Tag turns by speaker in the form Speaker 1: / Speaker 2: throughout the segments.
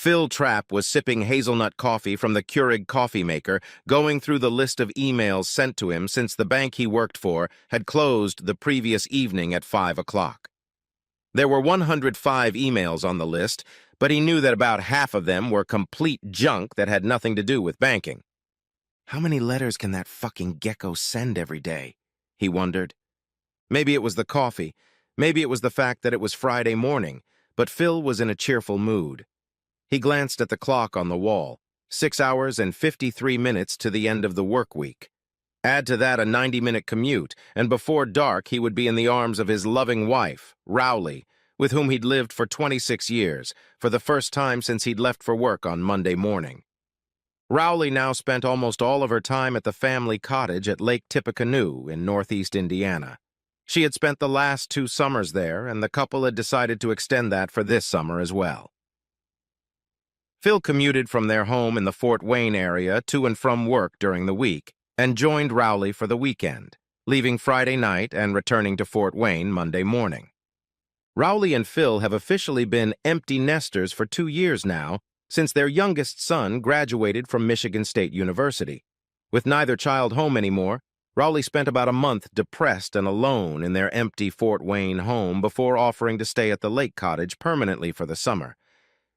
Speaker 1: Phil Trapp was sipping hazelnut coffee from the Keurig coffee maker, going through the list of emails sent to him since the bank he worked for had closed the previous evening at 5 o'clock. There were 105 emails on the list, but he knew that about half of them were complete junk that had nothing to do with banking. How many letters can that fucking gecko send every day? He wondered. Maybe it was the coffee. Maybe it was the fact that it was Friday morning, but Phil was in a cheerful mood. He glanced at the clock on the wall. 6 hours and 53 minutes to the end of the work week. Add to that a 90-minute commute, and before dark he would be in the arms of his loving wife, Rowley, with whom he'd lived for 26 years, for the first time since he'd left for work on Monday morning. Rowley now spent almost all of her time at the family cottage at Lake Tippecanoe in northeast Indiana. She had spent the last 2 summers there, and the couple had decided to extend that for this summer as well. Phil commuted from their home in the Fort Wayne area to and from work during the week, and joined Rowley for the weekend, leaving Friday night and returning to Fort Wayne Monday morning. Rowley and Phil have officially been empty nesters for 2 years now, since their youngest son graduated from Michigan State University. With neither child home anymore, Rowley spent about a month depressed and alone in their empty Fort Wayne home before offering to stay at the lake cottage permanently for the summer.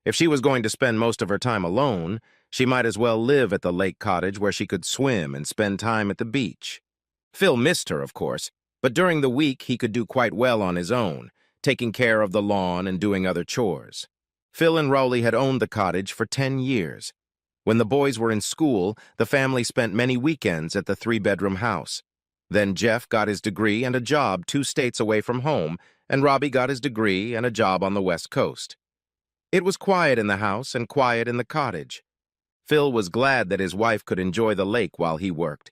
Speaker 1: If she was going to spend most of her time alone, she might as well live at the lake cottage where she could swim and spend time at the beach. Phil missed her, of course, but during the week he could do quite well on his own, taking care of the lawn and doing other chores. Phil and Rowley had owned the cottage for 10 years. When the boys were in school, the family spent many weekends at the 3-bedroom house. Then Jeff got his degree and a job 2 states away from home, and Robbie got his degree and a job on the West Coast. It was quiet in the house and quiet in the cottage. Phil was glad that his wife could enjoy the lake while he worked.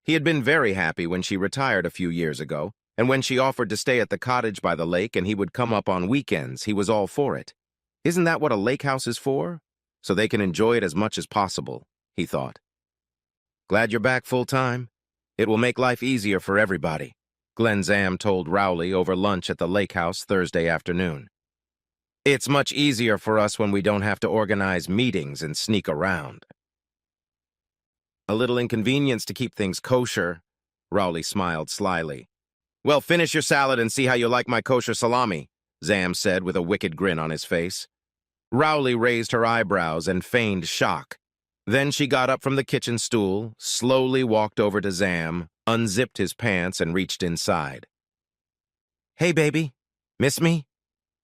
Speaker 1: He had been very happy when she retired a few years ago, and when she offered to stay at the cottage by the lake and he would come up on weekends, he was all for it. Isn't that what a lake house is for? So they can enjoy it as much as possible, he thought. Glad you're back full-time. It will make life easier for everybody, Glenn Zam told Rowley over lunch at the lake house Thursday afternoon. It's much easier for us when we don't have to organize meetings and sneak around. A little inconvenience to keep things kosher, Rowley smiled slyly. Well, finish your salad and see how you like my kosher salami, Zam said with a wicked grin on his face. Rowley raised her eyebrows and feigned shock. Then she got up from the kitchen stool, slowly walked over to Zam, unzipped his pants, and reached inside. Hey, baby. Miss me?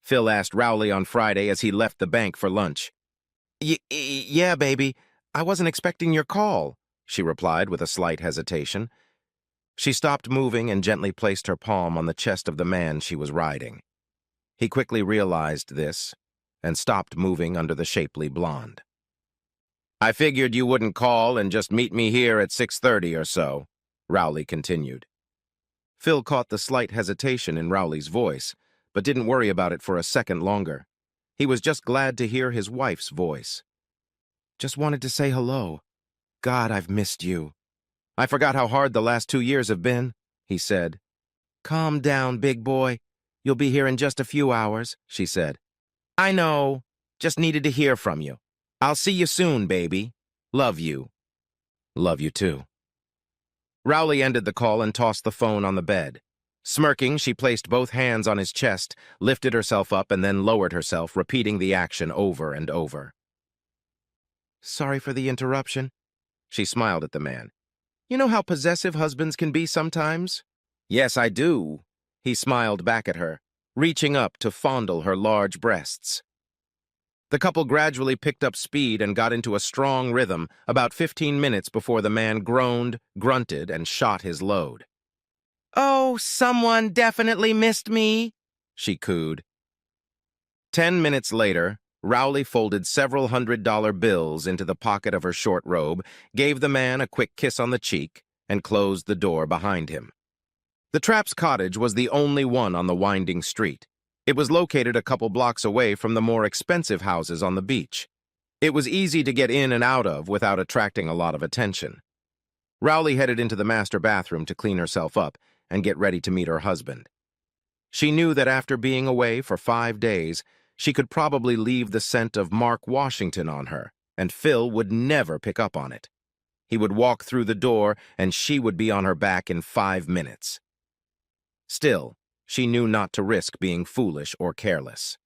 Speaker 1: Phil asked Rowley on Friday as he left the bank for lunch. Yeah, baby. I wasn't expecting your call, she replied with a slight hesitation. She stopped moving and gently placed her palm on the chest of the man she was riding. He quickly realized this and stopped moving under the shapely blonde. I figured you wouldn't call and just meet me here at 6:30 or so, Rowley continued. Phil caught the slight hesitation in Rowley's voice, but didn't worry about it for a second longer. He was just glad to hear his wife's voice. Just wanted to say hello. God, I've missed you. I forgot how hard the last 2 years have been, he said. Calm down, big boy. You'll be here in just a few hours, she said. I know. Just needed to hear from you. I'll see you soon, baby. Love you. Love you too. Rowley ended the call and tossed the phone on the bed. Smirking, she placed both hands on his chest, lifted herself up, and then lowered herself, repeating the action over and over. Sorry for the interruption. She smiled at the man. You know how possessive husbands can be sometimes? Yes, I do. He smiled back at her, reaching up to fondle her large breasts. The couple gradually picked up speed and got into a strong rhythm about 15 minutes before the man groaned, grunted, and shot his load. Oh, someone definitely missed me, she cooed. 10 minutes later, Rowley folded several $100 bills into the pocket of her short robe, gave the man a quick kiss on the cheek, and closed the door behind him. The Trapp's cottage was the only one on the winding street. It was located a couple blocks away from the more expensive houses on the beach. It was easy to get in and out of without attracting a lot of attention. Rowley headed into the master bathroom to clean herself up and get ready to meet her husband. She knew that after being away for 5 days, She could probably leave the scent of Mark Washington on her, and Phil would never pick up on it. He would walk through the door, and she would be on her back in 5 minutes. Still, she knew not to risk being foolish or careless.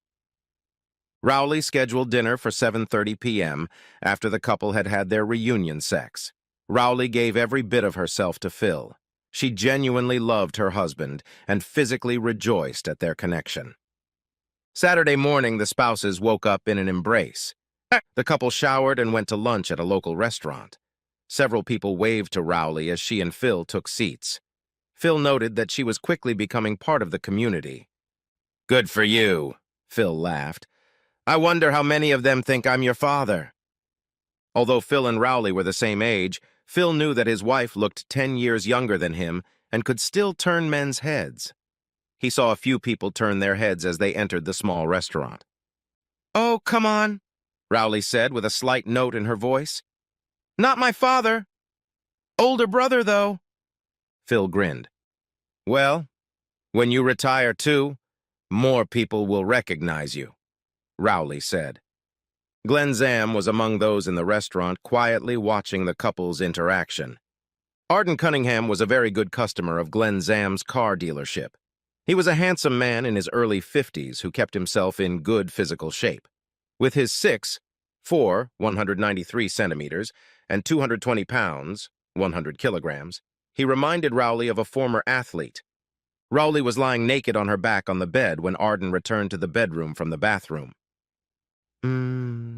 Speaker 1: Rowley scheduled dinner for 7:30 p.m. after the couple had had their reunion sex. Rowley gave every bit of herself to Phil. She genuinely loved her husband and physically rejoiced at their connection. Saturday morning, the spouses woke up in an embrace. The couple showered and went to lunch at a local restaurant. Several people waved to Rowley as she and Phil took seats. Phil noted that she was quickly becoming part of the community. "Good for you," Phil laughed. "I wonder how many of them think I'm your father." Although Phil and Rowley were the same age, Phil knew that his wife looked 10 years younger than him and could still turn men's heads. He saw a few people turn their heads as they entered the small restaurant. "Oh, come on," Rowley said with a slight note in her voice. "Not my father. Older brother, though." Phil grinned. "Well, when you retire too, more people will recognize you," Rowley said. Glenn Zam was among those in the restaurant quietly watching the couple's interaction. Arden Cunningham was a very good customer of Glenn Zam's car dealership. He was a handsome man in his early 50s who kept himself in good physical shape. With his 6'4", 193 centimeters, and 220 pounds, 100 kilograms, he reminded Rowley of a former athlete. Rowley was lying naked on her back on the bed when Arden returned to the bedroom from the bathroom.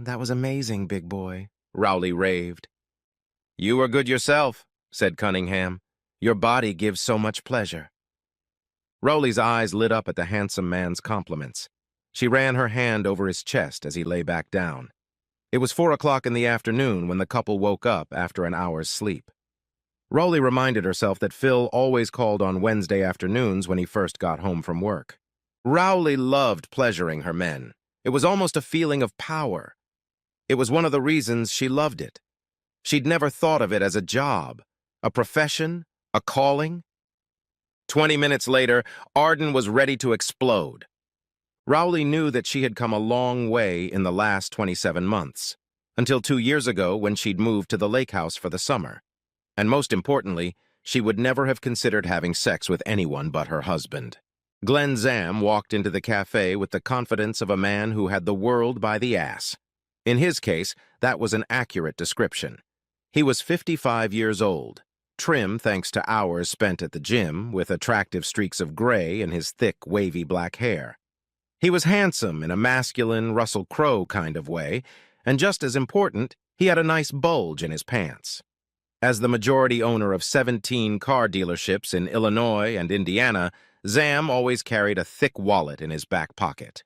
Speaker 1: That was amazing, big boy," Rowley raved. "You were good yourself," said Cunningham. "Your body gives so much pleasure." Rowley's eyes lit up at the handsome man's compliments. She ran her hand over his chest as he lay back down. It was 4 o'clock in the afternoon when the couple woke up after an hour's sleep. Rowley reminded herself that Phil always called on Wednesday afternoons when he first got home from work. Rowley loved pleasuring her men. It was almost a feeling of power. It was one of the reasons she loved it. She'd never thought of it as a job, a profession, a calling. 20 minutes later, Arden was ready to explode. Rowley knew that she had come a long way in the last 27 months, until 2 years ago when she'd moved to the lake house for the summer. And most importantly, she would never have considered having sex with anyone but her husband. Glenn Zam walked into the cafe with the confidence of a man who had the world by the ass. In his case, that was an accurate description. He was 55 years old, trim thanks to hours spent at the gym, with attractive streaks of gray in his thick, wavy black hair. He was handsome in a masculine Russell Crowe kind of way, and just as important, he had a nice bulge in his pants. As the majority owner of 17 car dealerships in Illinois and Indiana, Zam always carried a thick wallet in his back pocket.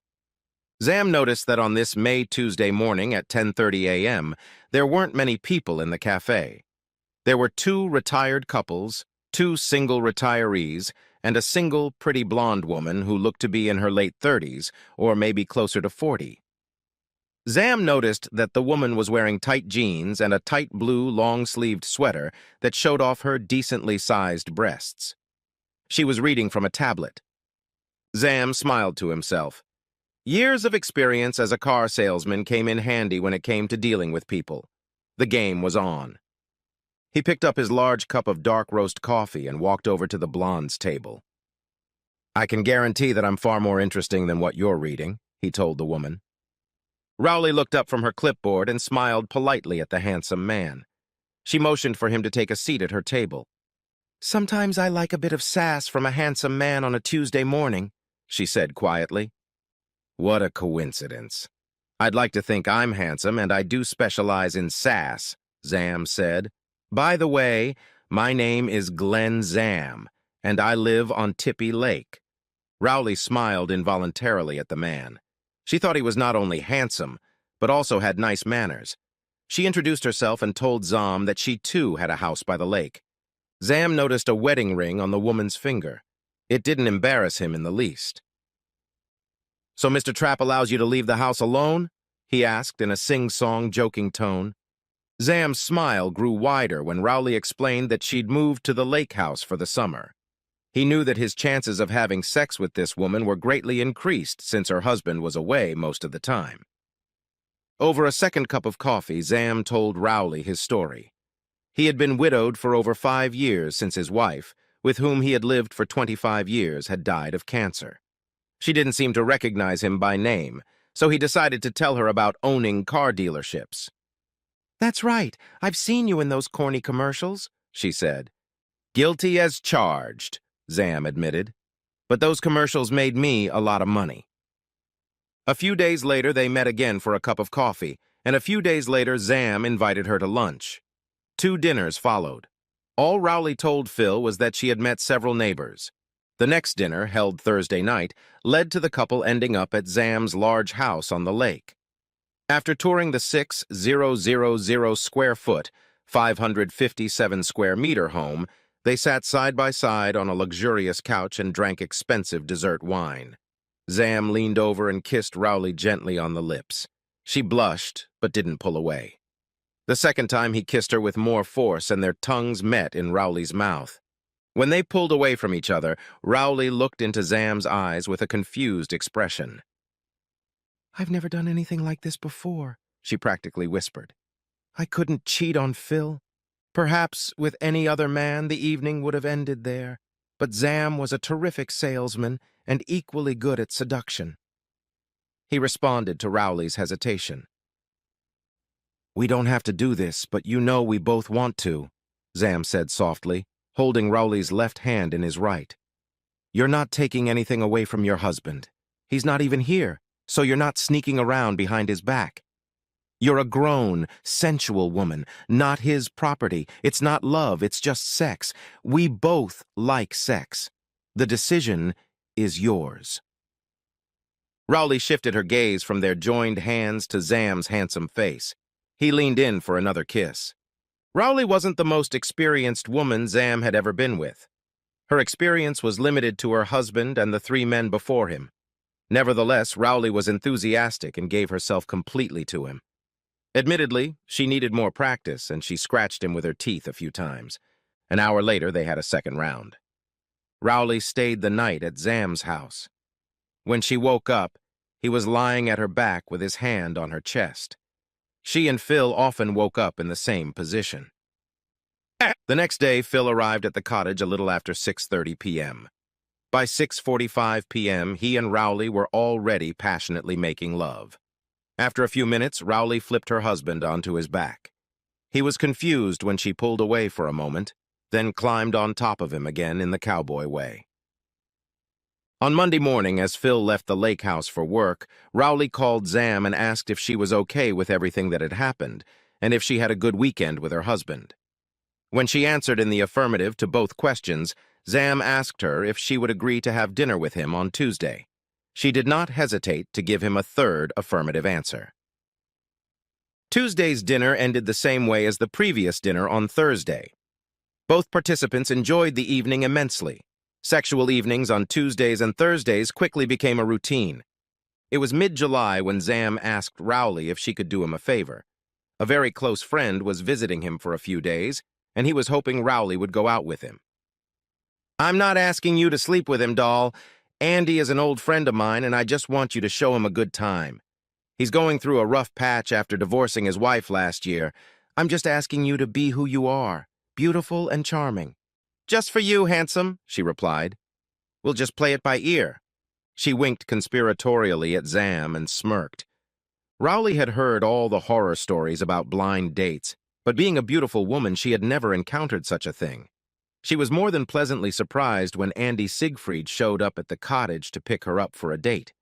Speaker 1: Zam noticed that on this Tuesday morning at 10:30 a.m., there weren't many people in the cafe. There were 2 retired couples, 2 single retirees, and a single, pretty blonde woman who looked to be in her late 30s, or maybe closer to 40. Zam noticed that the woman was wearing tight jeans and a tight blue long-sleeved sweater that showed off her decently sized breasts. She was reading from a tablet. Zam smiled to himself. Years of experience as a car salesman came in handy when it came to dealing with people. The game was on. He picked up his large cup of dark roast coffee and walked over to the blonde's table. "I can guarantee that I'm far more interesting than what you're reading," he told the woman. Rowley looked up from her clipboard and smiled politely at the handsome man. She motioned for him to take a seat at her table. "Sometimes I like a bit of sass from a handsome man on a Tuesday morning," she said quietly. "What a coincidence. I'd like to think I'm handsome, and I do specialize in sass," Zam said. "By the way, my name is Glenn Zam, and I live on Tippy Lake." Rowley smiled involuntarily at the man. She thought he was not only handsome, but also had nice manners. She introduced herself and told Zam that she too had a house by the lake. Zam noticed a wedding ring on the woman's finger. It didn't embarrass him in the least. "So Mr. Trapp allows you to leave the house alone?" he asked in a sing-song, joking tone. Zam's smile grew wider when Rowley explained that she'd moved to the lake house for the summer. He knew that his chances of having sex with this woman were greatly increased since her husband was away most of the time. Over a second cup of coffee, Zam told Rowley his story. He had been widowed for over 5 years since his wife, with whom he had lived for 25 years, had died of cancer. She didn't seem to recognize him by name, so he decided to tell her about owning car dealerships. "That's right, I've seen you in those corny commercials," she said. "Guilty as charged," Zam admitted. "But those commercials made me a lot of money." A few days later, they met again for a cup of coffee, and a few days later, Zam invited her to lunch. 2 dinners followed. All Rowley told Phil was that she had met several neighbors. The next dinner, held Thursday night, led to the couple ending up at Zam's large house on the lake. After touring the 6,000 square foot, 557 square meter home, they sat side by side on a luxurious couch and drank expensive dessert wine. Zam leaned over and kissed Rowley gently on the lips. She blushed, but didn't pull away. The second time he kissed her with more force, and their tongues met in Rowley's mouth. When they pulled away from each other, Rowley looked into Zam's eyes with a confused expression. "I've never done anything like this before," she practically whispered. "I couldn't cheat on Phil. Perhaps with any other man the evening would have ended there, but Zam was a terrific salesman and equally good at seduction." He responded to Rowley's hesitation. "We don't have to do this, but you know we both want to," Zam said softly, holding Rowley's left hand in his right. "You're not taking anything away from your husband. He's not even here, so you're not sneaking around behind his back. You're a grown, sensual woman, not his property. It's not love, it's just sex. We both like sex. The decision is yours." Rowley shifted her gaze from their joined hands to Zam's handsome face. He leaned in for another kiss. Rowley wasn't the most experienced woman Zam had ever been with. Her experience was limited to her husband and the 3 men before him. Nevertheless, Rowley was enthusiastic and gave herself completely to him. Admittedly, she needed more practice, and she scratched him with her teeth a few times. An hour later, they had a second round. Rowley stayed the night at Zam's house. When she woke up, he was lying at her back with his hand on her chest. She and Phil often woke up in the same position. The next day, Phil arrived at the cottage a little after 6:30 p.m. By 6:45 p.m., he and Rowley were already passionately making love. After a few minutes, Rowley flipped her husband onto his back. He was confused when she pulled away for a moment, then climbed on top of him again in the cowboy way. On Monday morning, as Phil left the lake house for work, Rowley called Zam and asked if she was okay with everything that had happened, and if she had a good weekend with her husband. When she answered in the affirmative to both questions, Zam asked her if she would agree to have dinner with him on Tuesday. She did not hesitate to give him a third affirmative answer. Tuesday's dinner ended the same way as the previous dinner on Thursday. Both participants enjoyed the evening immensely. Sexual evenings on Tuesdays and Thursdays quickly became a routine. It was mid-July when Zam asked Rowley if she could do him a favor. A very close friend was visiting him for a few days, and he was hoping Rowley would go out with him. "I'm not asking you to sleep with him, doll. Andy is an old friend of mine, and I just want you to show him a good time. He's going through a rough patch after divorcing his wife last year. I'm just asking you to be who you are, beautiful and charming." "Just for you, handsome," she replied. "We'll just play it by ear." She winked conspiratorially at Zam and smirked. Rowley had heard all the horror stories about blind dates, but being a beautiful woman, she had never encountered such a thing. She was more than pleasantly surprised when Andy Siegfried showed up at the cottage to pick her up for a date.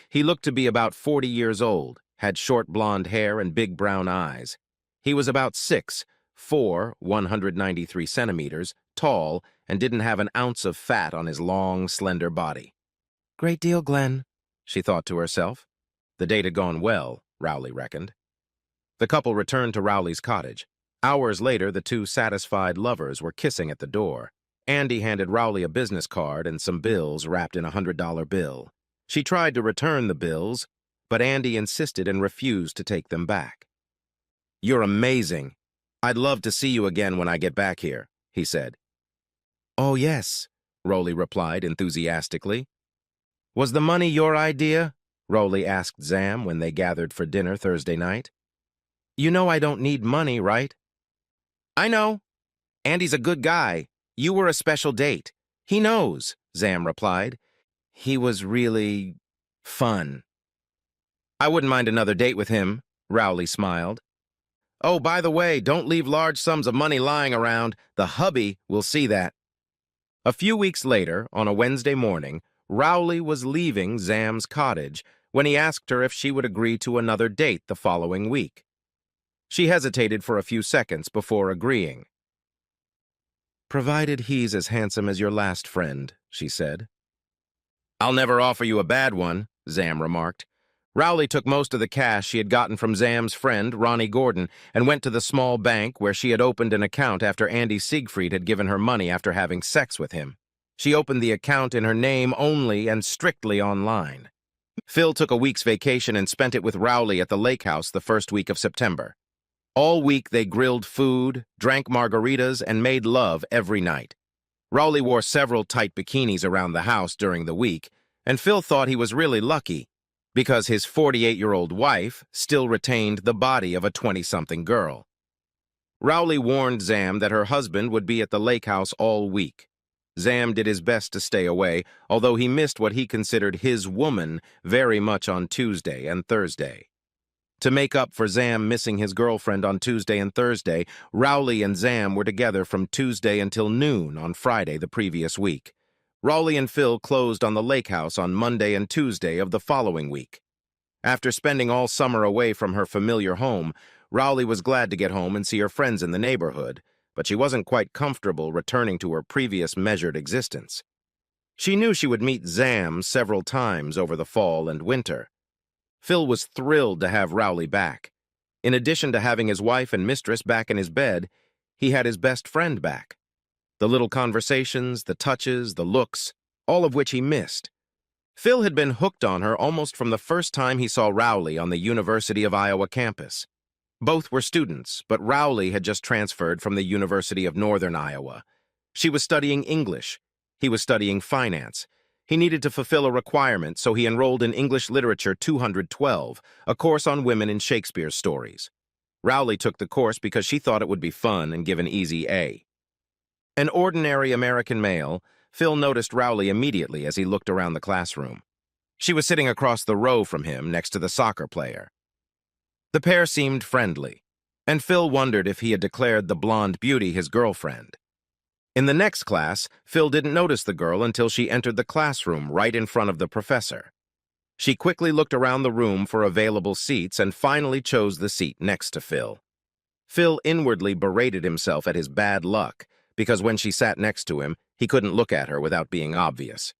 Speaker 1: He looked to be about 40 years old, had short blonde hair and big brown eyes. He was about 6'4", 193 centimeters, tall, and didn't have an ounce of fat on his long, slender body. "Great deal, Glenn," she thought to herself. The date had gone well, Rowley reckoned. The couple returned to Rowley's cottage. Hours later, the 2 satisfied lovers were kissing at the door. Andy handed Rowley a business card and some bills wrapped in a $100 bill. She tried to return the bills, but Andy insisted and refused to take them back. "You're amazing. I'd love to see you again when I get back here," he said. "Oh, yes," Rowley replied enthusiastically. Was the money your idea? Rowley asked Zam when they gathered for dinner Thursday night. You know I don't need money, right? I know. Andy's a good guy. You were a special date. He knows, Zam replied. He was really fun. I wouldn't mind another date with him, Rowley smiled. Oh, by the way, don't leave large sums of money lying around. The hubby will see that. A few weeks later, on a Wednesday morning, Rowley was leaving Zam's cottage when he asked her if she would agree to another date the following week. She hesitated for a few seconds before agreeing. Provided he's as handsome as your last friend, she said. I'll never offer you a bad one, Zam remarked. Rowley took most of the cash she had gotten from Zam's friend, Ronnie Gordon, and went to the small bank where she had opened an account after Andy Siegfried had given her money after having sex with him. She opened the account in her name only and strictly online. Phil took a week's vacation and spent it with Rowley at the lake house the first week of September. All week they grilled food, drank margaritas, and made love every night. Rowley wore several tight bikinis around the house during the week, and Phil thought he was really lucky, because his 48-year-old wife still retained the body of a 20-something girl. Rowley warned Zam that her husband would be at the lake house all week. Zam did his best to stay away, although he missed what he considered his woman very much on Tuesday and Thursday. To make up for Zam missing his girlfriend on Tuesday and Thursday, Rowley and Zam were together from Tuesday until noon on Friday the previous week. Rowley and Phil closed on the lake house on Monday and Tuesday of the following week. After spending all summer away from her familiar home, Rowley was glad to get home and see her friends in the neighborhood, but she wasn't quite comfortable returning to her previous measured existence. She knew she would meet Zam several times over the fall and winter. Phil was thrilled to have Rowley back. In addition to having his wife and mistress back in his bed, he had his best friend back. The little conversations, the touches, the looks, all of which he missed. Phil had been hooked on her almost from the first time he saw Rowley on the University of Iowa campus. Both were students, but Rowley had just transferred from the University of Northern Iowa. She was studying English. He was studying finance. He needed to fulfill a requirement, so he enrolled in English Literature 212, a course on women in Shakespeare's stories. Rowley took the course because she thought it would be fun and give an easy A. An ordinary American male, Phil noticed Rowley immediately as he looked around the classroom. She was sitting across the row from him next to the soccer player. The pair seemed friendly, and Phil wondered if he had declared the blonde beauty his girlfriend. In the next class, Phil didn't notice the girl until she entered the classroom right in front of the professor. She quickly looked around the room for available seats and finally chose the seat next to Phil. Phil inwardly berated himself at his bad luck, because when she sat next to him, he couldn't look at her without being obvious.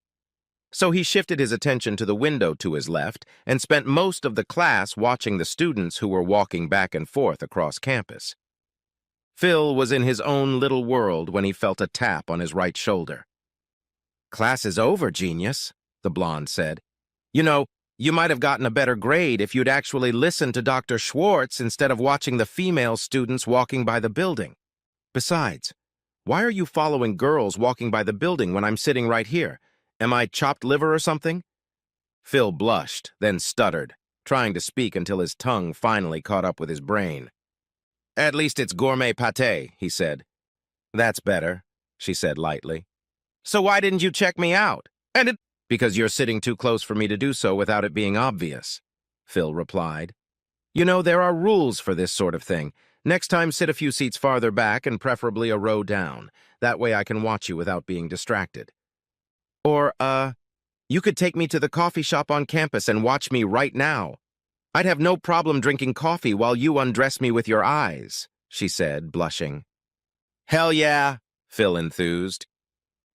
Speaker 1: So he shifted his attention to the window to his left and spent most of the class watching the students who were walking back and forth across campus. Phil was in his own little world when he felt a tap on his right shoulder. Class is over, genius, the blonde said. You know, you might have gotten a better grade if you'd actually listened to Dr. Schwartz instead of watching the female students walking by the building. Besides, why are you following girls walking by the building when I'm sitting right here? Am I chopped liver or something? Phil blushed, then stuttered, trying to speak until his tongue finally caught up with his brain. At least it's gourmet pâté, he said. That's better, she said lightly. So why didn't you check me out? Because you're sitting too close for me to do so without it being obvious, Phil replied. You know, there are rules for this sort of thing. Next time, sit a few seats farther back and preferably a row down. That way I can watch you without being distracted. Or, you could take me to the coffee shop on campus and watch me right now. I'd have no problem drinking coffee while you undress me with your eyes, she said, blushing. Hell yeah, Phil enthused.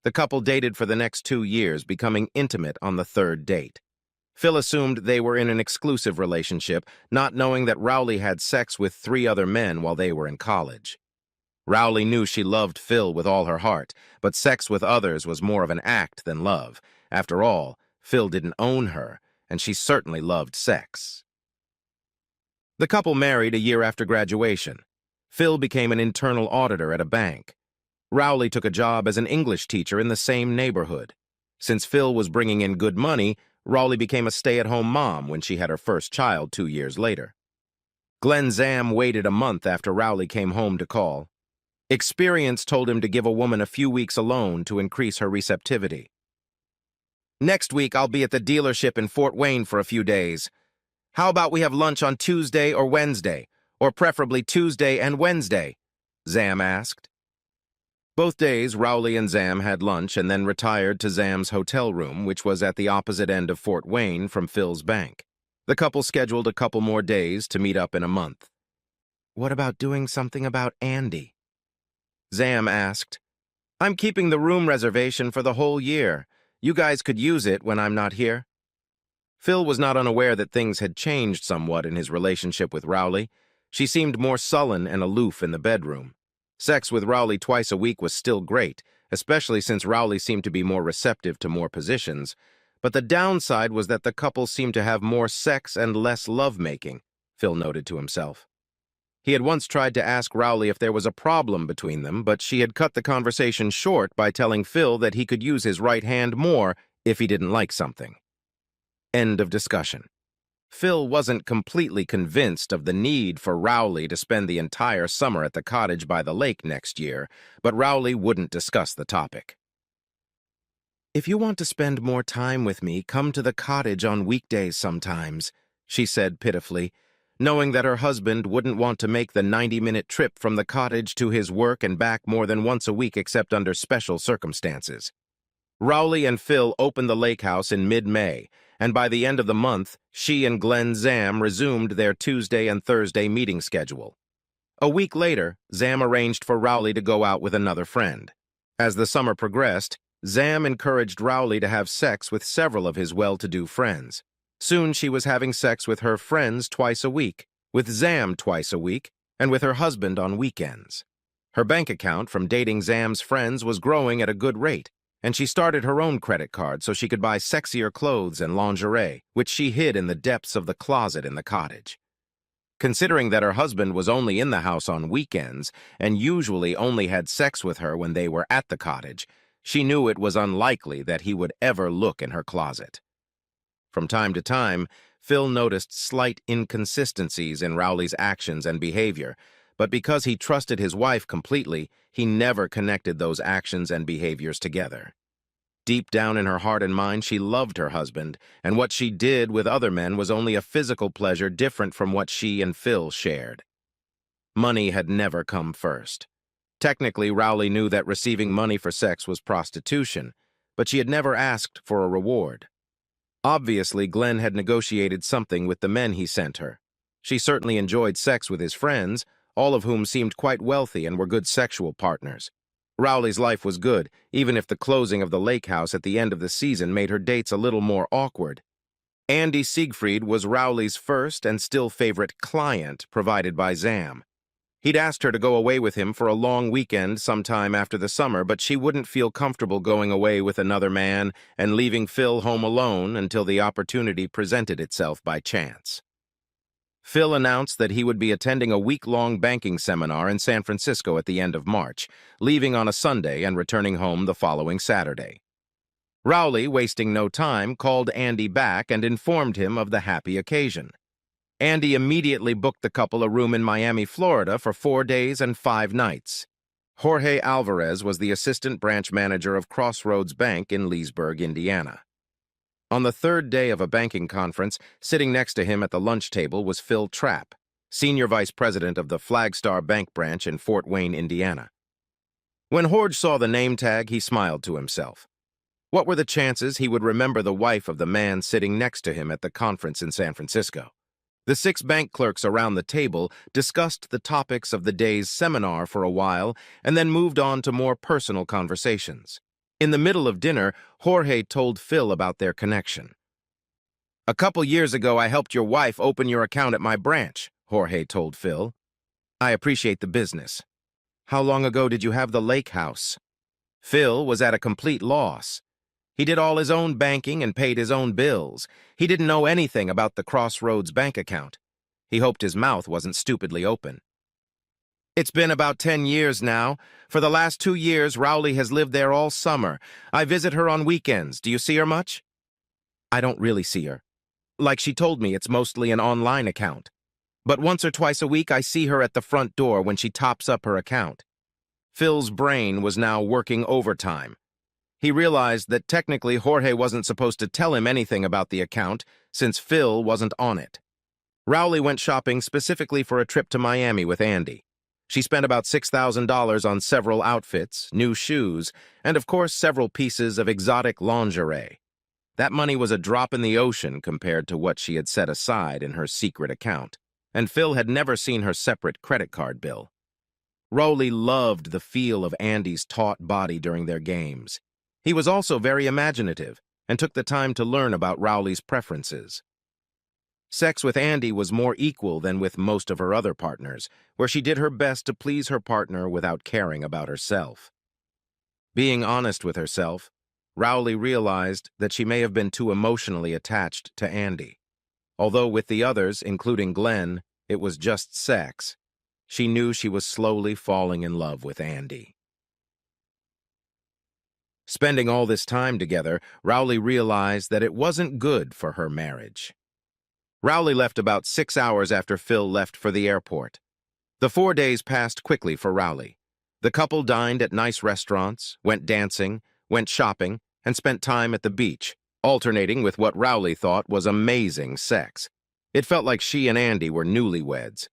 Speaker 1: The couple dated for the next 2 years, becoming intimate on the third date. Phil assumed they were in an exclusive relationship, not knowing that Rowley had sex with 3 other men while they were in college. Rowley knew she loved Phil with all her heart, but sex with others was more of an act than love. After all, Phil didn't own her, and she certainly loved sex. The couple married a year after graduation. Phil became an internal auditor at a bank. Rowley took a job as an English teacher in the same neighborhood. Since Phil was bringing in good money, Rowley became a stay-at-home mom when she had her first child 2 years later. Glenn Zam waited a month after Rowley came home to call. Experience told him to give a woman a few weeks alone to increase her receptivity. "Next week, I'll be at the dealership in Fort Wayne for a few days. How about we have lunch on Tuesday or Wednesday, or preferably Tuesday and Wednesday?" Zam asked. Both days, Rowley and Zam had lunch and then retired to Zam's hotel room, which was at the opposite end of Fort Wayne from Phil's bank. The couple scheduled a couple more days to meet up in a month. "What about doing something about Andy?" Zam asked. "I'm keeping the room reservation for the whole year. You guys could use it when I'm not here." Phil was not unaware that things had changed somewhat in his relationship with Rowley. She seemed more sullen and aloof in the bedroom. Sex with Rowley twice a week was still great, especially since Rowley seemed to be more receptive to more positions. But the downside was that the couple seemed to have more sex and less lovemaking, Phil noted to himself. He had once tried to ask Rowley if there was a problem between them, but she had cut the conversation short by telling Phil that he could use his right hand more if he didn't like something. End of discussion. Phil wasn't completely convinced of the need for Rowley to spend the entire summer at the cottage by the lake next year, but Rowley wouldn't discuss the topic. "If you want to spend more time with me, come to the cottage on weekdays sometimes," she said pitifully, knowing that her husband wouldn't want to make the 90-minute trip from the cottage to his work and back more than once a week except under special circumstances. Rowley and Phil opened the lake house in mid-May, and by the end of the month, she and Glenn Zam resumed their Tuesday and Thursday meeting schedule. A week later, Zam arranged for Rowley to go out with another friend. As the summer progressed, Zam encouraged Rowley to have sex with several of his well-to-do friends. Soon she was having sex with her friends twice a week, with Zam twice a week, and with her husband on weekends. Her bank account from dating Zam's friends was growing at a good rate, and she started her own credit card so she could buy sexier clothes and lingerie, which she hid in the depths of the closet in the cottage. Considering that her husband was only in the house on weekends and usually only had sex with her when they were at the cottage, she knew it was unlikely that he would ever look in her closet. From time to time, Phil noticed slight inconsistencies in Rowley's actions and behavior, but because he trusted his wife completely, he never connected those actions and behaviors together. Deep down in her heart and mind, she loved her husband, and what she did with other men was only a physical pleasure different from what she and Phil shared. Money had never come first. Technically, Rowley knew that receiving money for sex was prostitution, but she had never asked for a reward. Obviously, Glenn had negotiated something with the men he sent her. She certainly enjoyed sex with his friends, all of whom seemed quite wealthy and were good sexual partners. Rowley's life was good, even if the closing of the lake house at the end of the season made her dates a little more awkward. Andy Siegfried was Rowley's first and still favorite client provided by Zam. He'd asked her to go away with him for a long weekend sometime after the summer, but she wouldn't feel comfortable going away with another man and leaving Phil home alone until the opportunity presented itself by chance. Phil announced that he would be attending a week-long banking seminar in San Francisco at the end of March, leaving on a Sunday and returning home the following Saturday. Rowley, wasting no time, called Andy back and informed him of the happy occasion. Andy immediately booked the couple a room in Miami, Florida for 4 days and 5 nights. Jorge Alvarez was the assistant branch manager of Crossroads Bank in Leesburg, Indiana. On the third day of a banking conference, sitting next to him at the lunch table was Phil Trapp, senior vice president of the Flagstar Bank branch in Fort Wayne, Indiana. When Jorge saw the name tag, he smiled to himself. What were the chances he would remember the wife of the man sitting next to him at the conference in San Francisco? The 6 bank clerks around the table discussed the topics of the day's seminar for a while and then moved on to more personal conversations. In the middle of dinner, Jorge told Phil about their connection. "A couple years ago, I helped your wife open your account at my branch," Jorge told Phil. "I appreciate the business. How long ago did you have the lake house?" Phil was at a complete loss. He did all his own banking and paid his own bills. He didn't know anything about the Crossroads bank account. He hoped his mouth wasn't stupidly open. It's been about 10 years now. For the last 2 years, Rowley has lived there all summer. I visit her on weekends. Do you see her much? I don't really see her. Like she told me, it's mostly an online account. But once or twice a week, I see her at the front door when she tops up her account. Phil's brain was now working overtime. He realized that technically Jorge wasn't supposed to tell him anything about the account since Phil wasn't on it. Rowley went shopping specifically for a trip to Miami with Andy. She spent about $6,000 on several outfits, new shoes, and of course several pieces of exotic lingerie. That money was a drop in the ocean compared to what she had set aside in her secret account, and Phil had never seen her separate credit card bill. Rowley loved the feel of Andy's taut body during their games. He was also very imaginative and took the time to learn about Rowley's preferences. Sex with Andy was more equal than with most of her other partners, where she did her best to please her partner without caring about herself. Being honest with herself, Rowley realized that she may have been too emotionally attached to Andy. Although with the others, including Glenn, it was just sex, she knew she was slowly falling in love with Andy. Spending all this time together, Rowley realized that it wasn't good for her marriage. Rowley left about 6 hours after Phil left for the airport. The 4 days passed quickly for Rowley. The couple dined at nice restaurants, went dancing, went shopping, and spent time at the beach, alternating with what Rowley thought was amazing sex. It felt like she and Andy were newlyweds.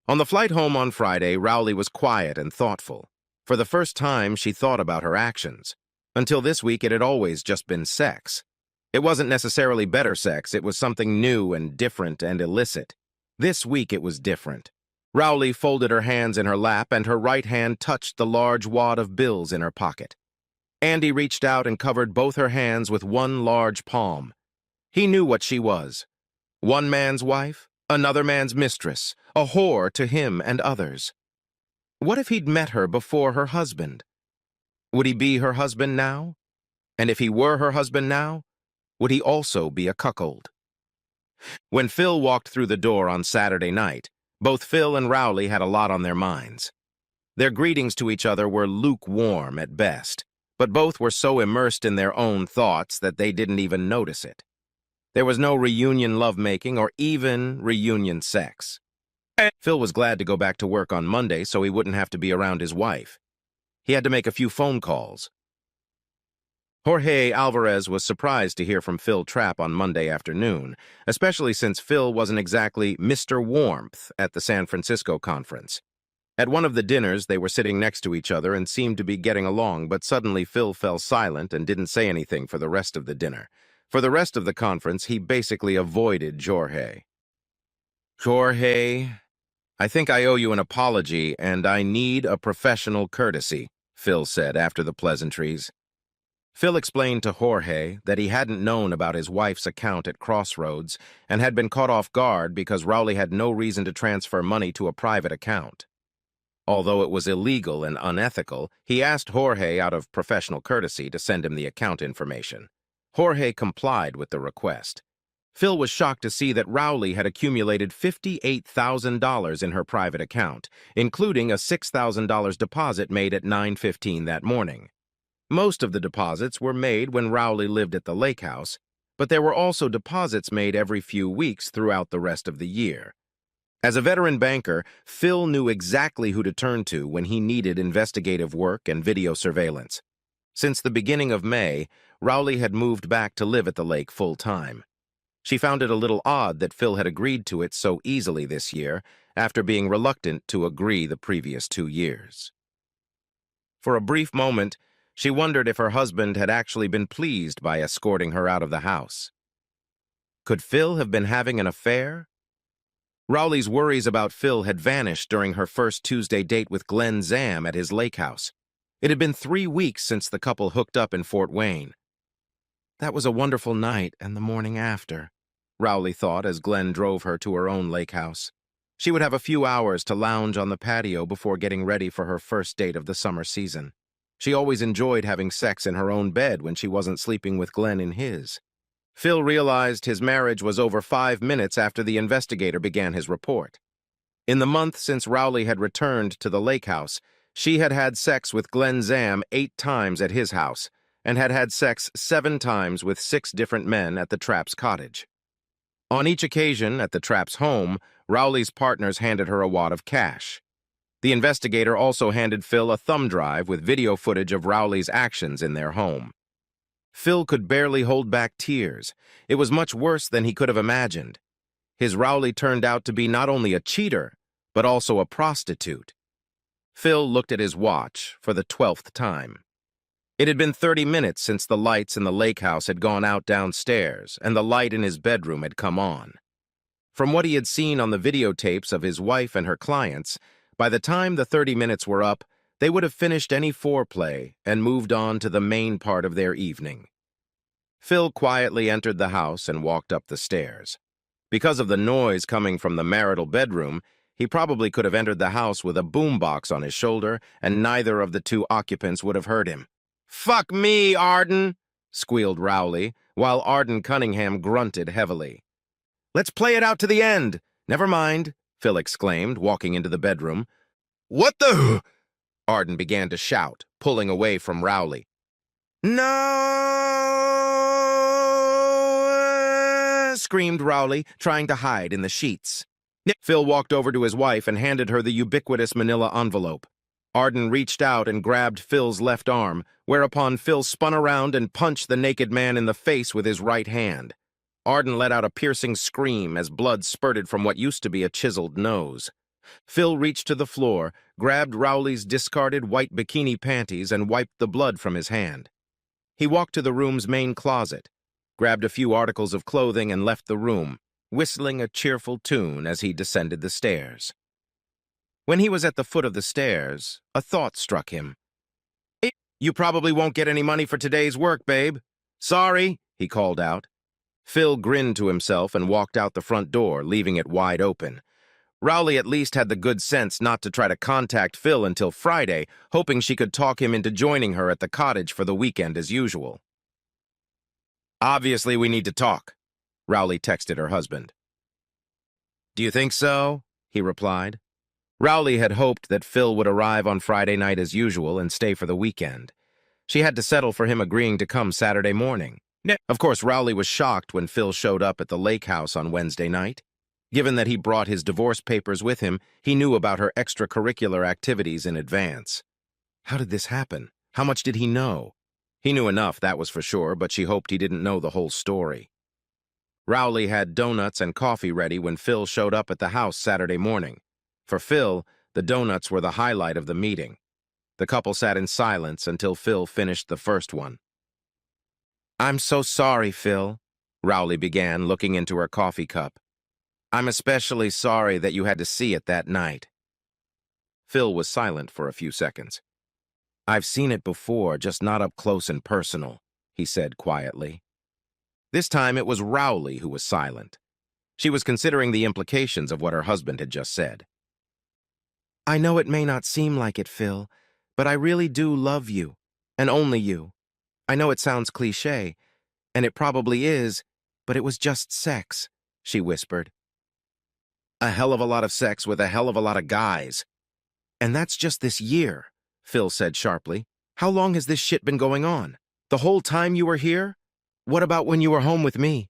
Speaker 1: On the flight home on Friday, Rowley was quiet and thoughtful. For the first time, she thought about her actions. Until this week, it had always just been sex. It wasn't necessarily better sex, it was something new and different and illicit. This week it was different. Rowley folded her hands in her lap and her right hand touched the large wad of bills in her pocket. Andy reached out and covered both her hands with one large palm. He knew what she was. One man's wife, another man's mistress, a whore to him and others. What if he'd met her before her husband? Would he be her husband now? And if he were her husband now, would he also be a cuckold? When Phil walked through the door on Saturday night, both Phil and Rowley had a lot on their minds. Their greetings to each other were lukewarm at best, but both were so immersed in their own thoughts that they didn't even notice it. There was no reunion lovemaking or even reunion sex. Phil was glad to go back to work on Monday so he wouldn't have to be around his wife. He had to make a few phone calls. Jorge Alvarez was surprised to hear from Phil Trapp on Monday afternoon, especially since Phil wasn't exactly Mr. Warmth at the San Francisco conference. At one of the dinners, they were sitting next to each other and seemed to be getting along, but suddenly Phil fell silent and didn't say anything for the rest of the dinner. For the rest of the conference, he basically avoided Jorge. "Jorge, I think I owe you an apology, and I need a professional courtesy," Phil said after the pleasantries. Phil explained to Jorge that he hadn't known about his wife's account at Crossroads and had been caught off guard because Rowley had no reason to transfer money to a private account. Although it was illegal and unethical, he asked Jorge out of professional courtesy to send him the account information. Jorge complied with the request. Phil was shocked to see that Rowley had accumulated $58,000 in her private account, including a $6,000 deposit made at 9:15 that morning. Most of the deposits were made when Rowley lived at the lake house, but there were also deposits made every few weeks throughout the rest of the year. As a veteran banker, Phil knew exactly who to turn to when he needed investigative work and video surveillance. Since the beginning of May, Rowley had moved back to live at the lake full-time. She found it a little odd that Phil had agreed to it so easily this year, after being reluctant to agree the previous 2 years. For a brief moment, she wondered if her husband had actually been pleased by escorting her out of the house. Could Phil have been having an affair? Rowley's worries about Phil had vanished during her first Tuesday date with Glenn Zam at his lake house. It had been 3 weeks since the couple hooked up in Fort Wayne. That was a wonderful night and the morning after, Rowley thought as Glenn drove her to her own lake house. She would have a few hours to lounge on the patio before getting ready for her first date of the summer season. She always enjoyed having sex in her own bed when she wasn't sleeping with Glenn in his. Phil realized his marriage was over 5 minutes after the investigator began his report. In the month since Rowley had returned to the lake house, she had had sex with Glenn Zam 8 times at his house, and had had sex 7 times with 6 different men at the Trapp's cottage. On each occasion at the Trapp's home, Rowley's partners handed her a wad of cash. The investigator also handed Phil a thumb drive with video footage of Rowley's actions in their home. Phil could barely hold back tears. It was much worse than he could have imagined. His Rowley turned out to be not only a cheater, but also a prostitute. Phil looked at his watch for the 12th time. It had been 30 minutes since the lights in the lake house had gone out downstairs and the light in his bedroom had come on. From what he had seen on the videotapes of his wife and her clients, by the time the 30 minutes were up, they would have finished any foreplay and moved on to the main part of their evening. Phil quietly entered the house and walked up the stairs. Because of the noise coming from the marital bedroom, he probably could have entered the house with a boombox on his shoulder, and neither of the 2 occupants would have heard him. "Fuck me, Arden," squealed Rowley, while Arden Cunningham grunted heavily. "Let's play it out to the end." "Never mind," Phil exclaimed, walking into the bedroom. "What the—" Arden began to shout, pulling away from Rowley. "No!" screamed Rowley, trying to hide in the sheets. Phil walked over to his wife and handed her the ubiquitous manila envelope. Arden reached out and grabbed Phil's left arm, whereupon Phil spun around and punched the naked man in the face with his right hand. Arden let out a piercing scream as blood spurted from what used to be a chiseled nose. Phil reached to the floor, grabbed Rowley's discarded white bikini panties, and wiped the blood from his hand. He walked to the room's main closet, grabbed a few articles of clothing, and left the room, whistling a cheerful tune as he descended the stairs. When he was at the foot of the stairs, a thought struck him. "You probably won't get any money for today's work, babe." "Sorry," he called out. Phil grinned to himself and walked out the front door, leaving it wide open. Rowley at least had the good sense not to try to contact Phil until Friday, hoping she could talk him into joining her at the cottage for the weekend as usual. "Obviously, we need to talk," Rowley texted her husband. "Do you think so?" he replied. Rowley had hoped that Phil would arrive on Friday night as usual and stay for the weekend. She had to settle for him agreeing to come Saturday morning. Of course, Rowley was shocked when Phil showed up at the lake house on Wednesday night. Given that he brought his divorce papers with him, he knew about her extracurricular activities in advance. How did this happen? How much did he know? He knew enough, that was for sure, but she hoped he didn't know the whole story. Rowley had donuts and coffee ready when Phil showed up at the house Saturday morning. For Phil, the donuts were the highlight of the meeting. The couple sat in silence until Phil finished the first one. "I'm so sorry, Phil," Rowley began, looking into her coffee cup. "I'm especially sorry that you had to see it that night." Phil was silent for a few seconds. "I've seen it before, just not up close and personal," he said quietly. This time it was Rowley who was silent. She was considering the implications of what her husband had just said. "I know it may not seem like it, Phil, but I really do love you, and only you. I know it sounds cliché, and it probably is, but it was just sex," she whispered. "A hell of a lot of sex with a hell of a lot of guys." "And that's just this year," Phil said sharply. "How long has this shit been going on? The whole time you were here? What about when you were home with me?"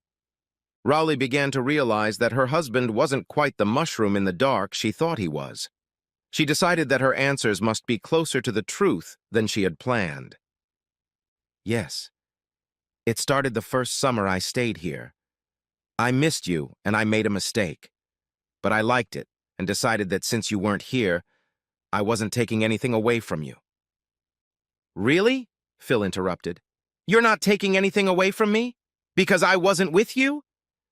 Speaker 1: Rowley began to realize that her husband wasn't quite the mushroom in the dark she thought he was. She decided that her answers must be closer to the truth than she had planned. "Yes. It started the first summer I stayed here. I missed you, and I made a mistake. But I liked it, and decided that since you weren't here, I wasn't taking anything away from you." "Really?" Phil interrupted. "You're not taking anything away from me? Because I wasn't with you?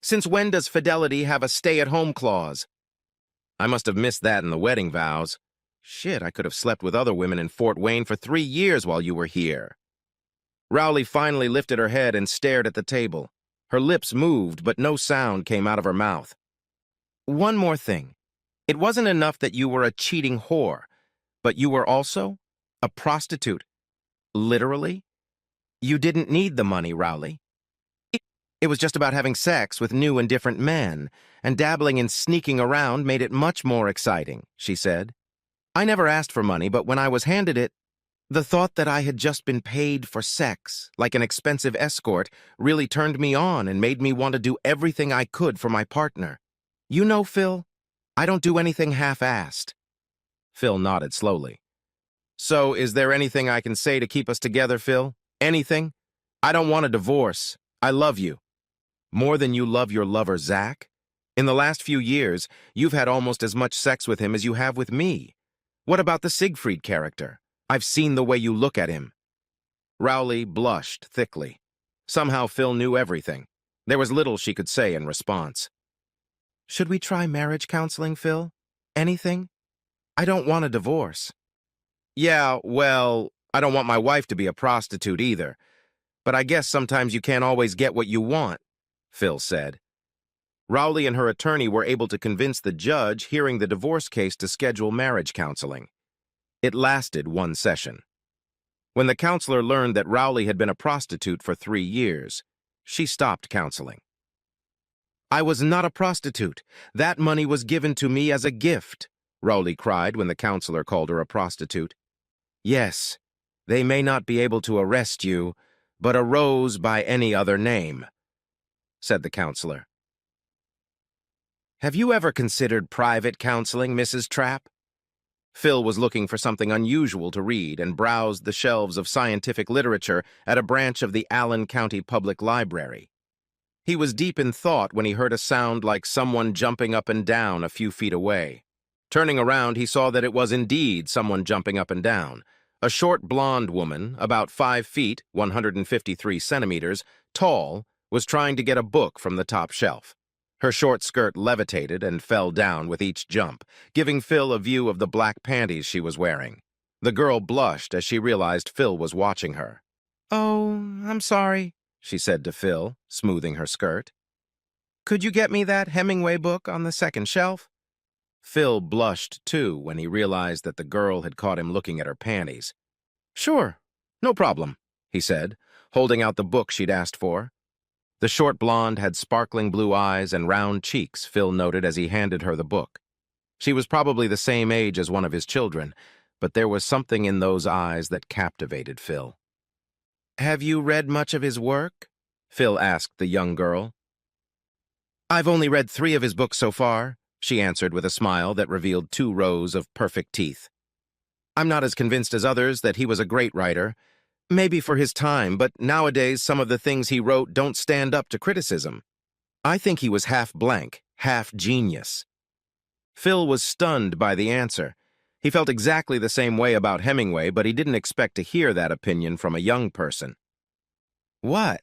Speaker 1: Since when does fidelity have a stay-at-home clause?" "I must have missed that in the wedding vows. Shit, I could have slept with other women in Fort Wayne for 3 years while you were here." Rowley finally lifted her head and stared at the table. Her lips moved, but no sound came out of her mouth. "One more thing. It wasn't enough that you were a cheating whore, but you were also a prostitute. Literally? You didn't need the money, Rowley." It was just about having sex with new and different men, and dabbling in sneaking around made it much more exciting, she said. I never asked for money, but when I was handed it, the thought that I had just been paid for sex, like an expensive escort, really turned me on and made me want to do everything I could for my partner. You know, Phil, I don't do anything half-assed. Phil nodded slowly. So, is there anything I can say to keep us together, Phil? Anything? I don't want a divorce. I love you. More than you love your lover, Zach? In the last few years, you've had almost as much sex with him as you have with me. What about the Siegfried character? I've seen the way you look at him. Rowley blushed thickly. Somehow Phil knew everything. There was little she could say in response. Should we try marriage counseling, Phil? Anything? I don't want a divorce. Yeah, well, I don't want my wife to be a prostitute either. But I guess sometimes you can't always get what you want, Phil said. Rowley and her attorney were able to convince the judge hearing the divorce case to schedule marriage counseling. It lasted one session. When the counselor learned that Rowley had been a prostitute for 3 years, she stopped counseling. I was not a prostitute. That money was given to me as a gift, Rowley cried when the counselor called her a prostitute. Yes, they may not be able to arrest you, but a rose by any other name, said the counselor. Have you ever considered private counseling, Mrs. Trapp? Phil was looking for something unusual to read and browsed the shelves of scientific literature at a branch of the Allen County Public Library. He was deep in thought when he heard a sound like someone jumping up and down a few feet away. Turning around, he saw that it was indeed someone jumping up and down. A short blonde woman, about 5 feet, 153 centimeters, tall, was trying to get a book from the top shelf. Her short skirt levitated and fell down with each jump, giving Phil a view of the black panties she was wearing. The girl blushed as she realized Phil was watching her. Oh, I'm sorry, she said to Phil, smoothing her skirt. Could you get me that Hemingway book on the second shelf? Phil blushed, too, when he realized that the girl had caught him looking at her panties. Sure, no problem, he said, holding out the book she'd asked for. The short blonde had sparkling blue eyes and round cheeks, Phil noted as he handed her the book. She was probably the same age as one of his children, but there was something in those eyes that captivated Phil. Have you read much of his work? Phil asked the young girl. I've only read 3 of his books so far, she answered with a smile that revealed 2 rows of perfect teeth. I'm not as convinced as others that he was a great writer. Maybe for his time, but nowadays some of the things he wrote don't stand up to criticism. I think he was half blank, half genius. Phil was stunned by the answer. He felt exactly the same way about Hemingway, but he didn't expect to hear that opinion from a young person. What?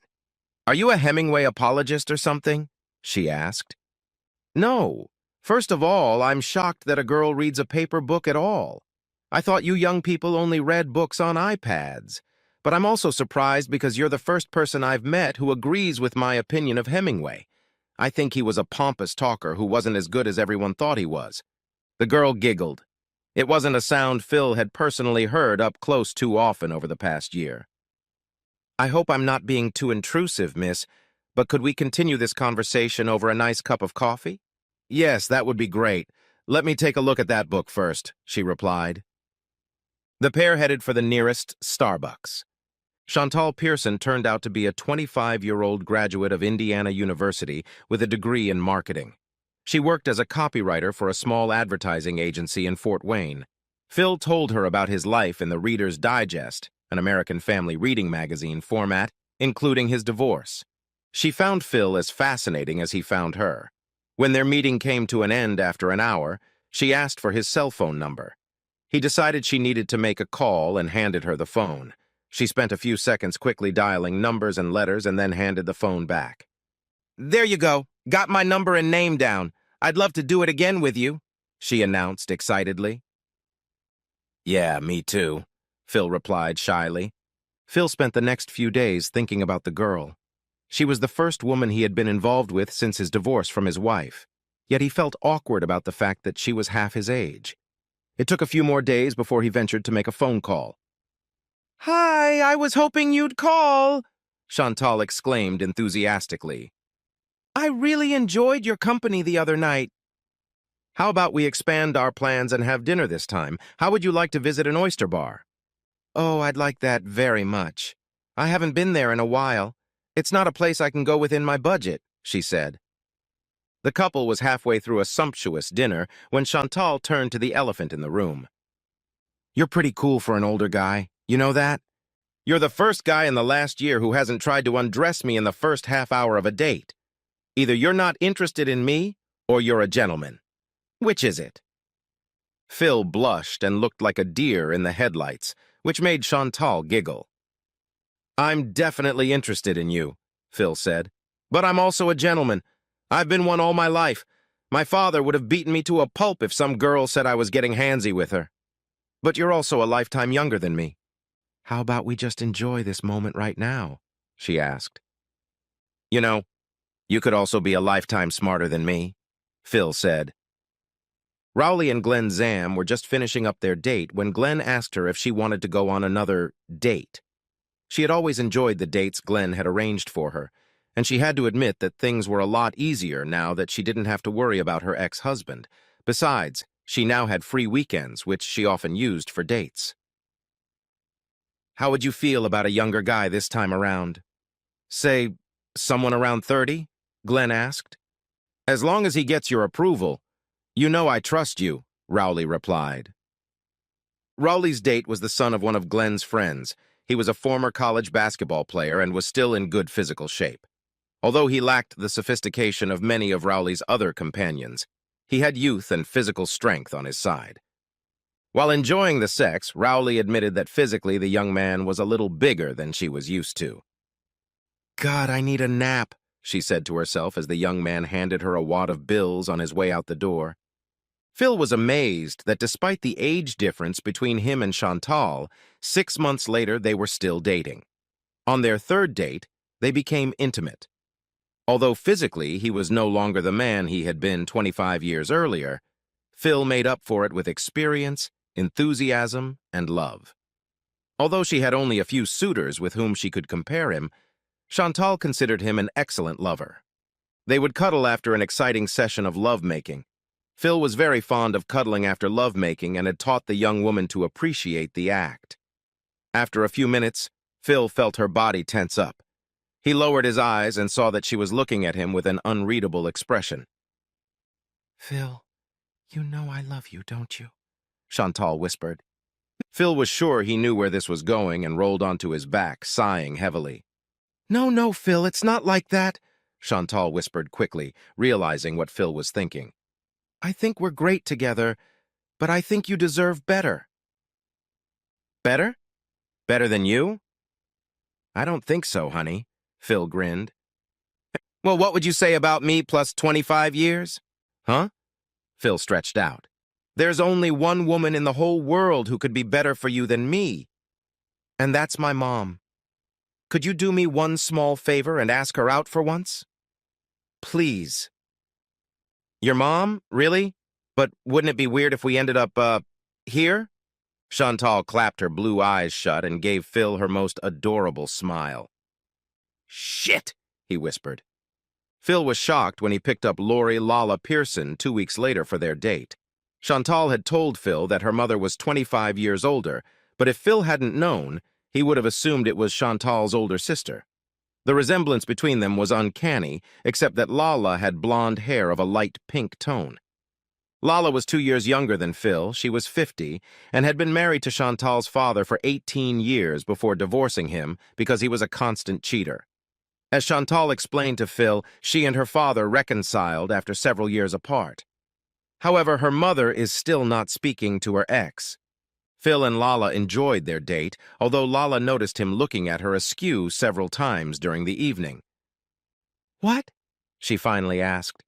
Speaker 1: Are you a Hemingway apologist or something? She asked. No. First of all, I'm shocked that a girl reads a paper book at all. I thought you young people only read books on iPads. But I'm also surprised because you're the first person I've met who agrees with my opinion of Hemingway. I think he was a pompous talker who wasn't as good as everyone thought he was. The girl giggled. It wasn't a sound Phil had personally heard up close too often over the past year. I hope I'm not being too intrusive, miss, but could we continue this conversation over a nice cup of coffee? Yes, that would be great. Let me take a look at that book first, she replied. The pair headed for the nearest Starbucks. Chantal Pearson turned out to be a 25-year-old graduate of Indiana University with a degree in marketing. She worked as a copywriter for a small advertising agency in Fort Wayne. Phil told her about his life in the Reader's Digest, an American family reading magazine format, including his divorce. She found Phil as fascinating as he found her. When their meeting came to an end after an hour, she asked for his cell phone number. He decided she needed to make a call and handed her the phone. She spent a few seconds quickly dialing numbers and letters and then handed the phone back. There you go. Got my number and name down. I'd love to do it again with you, she announced excitedly. Yeah, me too, Phil replied shyly. Phil spent the next few days thinking about the girl. She was the first woman he had been involved with since his divorce from his wife, yet he felt awkward about the fact that she was half his age. It took a few more days before he ventured to make a phone call. Hi, I was hoping you'd call, Chantal exclaimed enthusiastically. I really enjoyed your company the other night. How about we expand our plans and have dinner this time? How would you like to visit an oyster bar? Oh, I'd like that very much. I haven't been there in a while. It's not a place I can go within my budget, she said. The couple was halfway through a sumptuous dinner when Chantal turned to the elephant in the room. You're pretty cool for an older guy. You know that? You're the first guy in the last year who hasn't tried to undress me in the first half hour of a date. Either you're not interested in me, or you're a gentleman. Which is it? Phil blushed and looked like a deer in the headlights, which made Chantal giggle. I'm definitely interested in you, Phil said. But I'm also a gentleman. I've been one all my life. My father would have beaten me to a pulp if some girl said I was getting handsy with her. But you're also a lifetime younger than me. How about we just enjoy this moment right now? She asked. You know, you could also be a lifetime smarter than me, Phil said. Rowley and Glenn Zam were just finishing up their date when Glenn asked her if she wanted to go on another date. She had always enjoyed the dates Glenn had arranged for her, and she had to admit that things were a lot easier now that she didn't have to worry about her ex-husband. Besides, she now had free weekends, which she often used for dates. How would you feel about a younger guy this time around? Say, someone around 30? Glenn asked. As long as he gets your approval. You know I trust you, Rowley replied. Rowley's date was the son of one of Glenn's friends. He was a former college basketball player and was still in good physical shape. Although he lacked the sophistication of many of Rowley's other companions, he had youth and physical strength on his side. While enjoying the sex, Rowley admitted that physically the young man was a little bigger than she was used to. God, I need a nap, she said to herself as the young man handed her a wad of bills on his way out the door. Phil was amazed that despite the age difference between him and Chantal, 6 months later they were still dating. On their third date, they became intimate. Although physically he was no longer the man he had been 25 years earlier, Phil made up for it with experience, enthusiasm, and love. Although she had only a few suitors with whom she could compare him, Chantal considered him an excellent lover. They would cuddle after an exciting session of lovemaking. Phil was very fond of cuddling after lovemaking and had taught the young woman to appreciate the act. After a few minutes, Phil felt her body tense up. He lowered his eyes and saw that she was looking at him with an unreadable expression. Phil, you know I love you, don't you? Chantal whispered. Phil was sure he knew where this was going and rolled onto his back, sighing heavily. No, Phil, it's not like that, Chantal whispered quickly, realizing what Phil was thinking. I think we're great together, but I think you deserve better. Better? Better than you? I don't think so, honey, Phil grinned. Well, what would you say about me plus 25 years? Huh? Phil stretched out. There's only one woman in the whole world who could be better for you than me. And that's my mom. Could you do me one small favor and ask her out for once? Please. Your mom? Really? But wouldn't it be weird if we ended up, here? Chantal clapped her blue eyes shut and gave Phil her most adorable smile. Shit, he whispered. Phil was shocked when he picked up Lori Lala Pearson 2 weeks later for their date. Chantal had told Phil that her mother was 25 years older, but if Phil hadn't known, he would have assumed it was Chantal's older sister. The resemblance between them was uncanny, except that Lala had blonde hair of a light pink tone. Lala was 2 years younger than Phil. She was 50 and had been married to Chantal's father for 18 years before divorcing him because he was a constant cheater. As Chantal explained to Phil, she and her father reconciled after several years apart. However, her mother is still not speaking to her ex. Phil and Lala enjoyed their date, although Lala noticed him looking at her askew several times during the evening. What? She finally asked.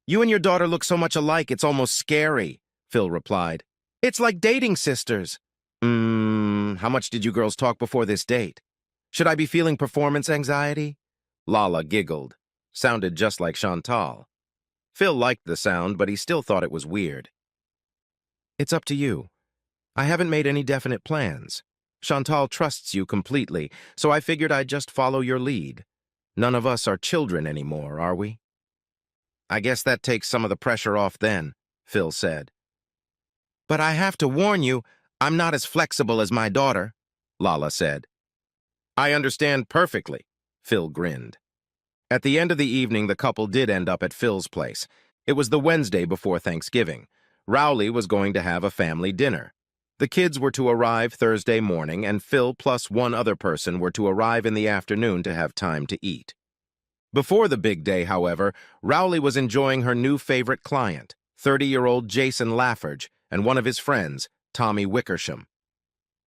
Speaker 1: You and your daughter look so much alike, it's almost scary, Phil replied. It's like dating sisters. How much did you girls talk before this date? Should I be feeling performance anxiety? Lala giggled. Sounded just like Chantal. Phil liked the sound, but he still thought it was weird. It's up to you. I haven't made any definite plans. Chantal trusts you completely, so I figured I'd just follow your lead. None of us are children anymore, are we? I guess that takes some of the pressure off then, Phil said. But I have to warn you, I'm not as flexible as my daughter, Lala said. I understand perfectly, Phil grinned. At the end of the evening, the couple did end up at Phil's place. It was the Wednesday before Thanksgiving. Rowley was going to have a family dinner. The kids were to arrive Thursday morning, and Phil plus one other person were to arrive in the afternoon to have time to eat. Before the big day, however, Rowley was enjoying her new favorite client, 30-year-old Jason Lafferge, and one of his friends, Tommy Wickersham.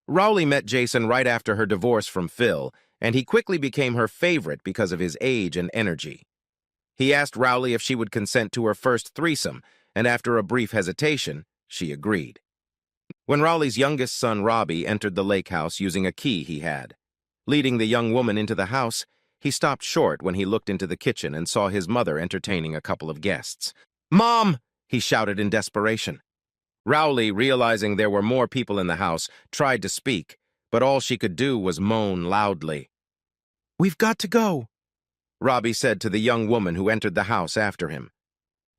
Speaker 1: Rowley met Jason right after her divorce from Phil, and he quickly became her favorite because of his age and energy. He asked Rowley if she would consent to her first threesome, and after a brief hesitation, she agreed. When Rowley's youngest son, Robbie, entered the lake house using a key he had. Leading the young woman into the house, he stopped short when he looked into the kitchen and saw his mother entertaining a couple of guests. "Mom!" he shouted in desperation. Rowley, realizing there were more people in the house, tried to speak, but all she could do was moan loudly. "We've got to go," Robbie said to the young woman who entered the house after him.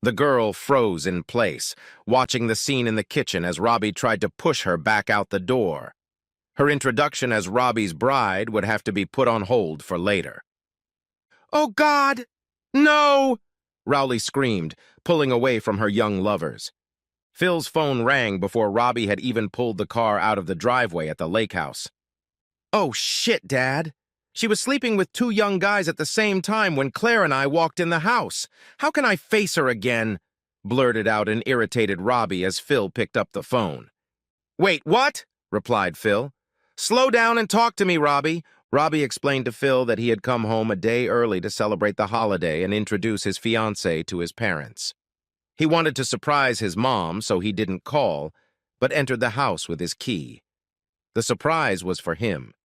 Speaker 1: The girl froze in place, watching the scene in the kitchen as Robbie tried to push her back out the door. Her introduction as Robbie's bride would have to be put on hold for later. "Oh, God! No!" Rowley screamed, pulling away from her young lovers. Phil's phone rang before Robbie had even pulled the car out of the driveway at the lake house. "Oh, shit, Dad. She was sleeping with two young guys at the same time when Claire and I walked in the house. How can I face her again?" blurted out an irritated Robbie as Phil picked up the phone. "Wait, what?" replied Phil. "Slow down and talk to me, Robbie." Robbie explained to Phil that he had come home a day early to celebrate the holiday and introduce his fiancée to his parents. He wanted to surprise his mom, so he didn't call, but entered the house with his key. The surprise was for him.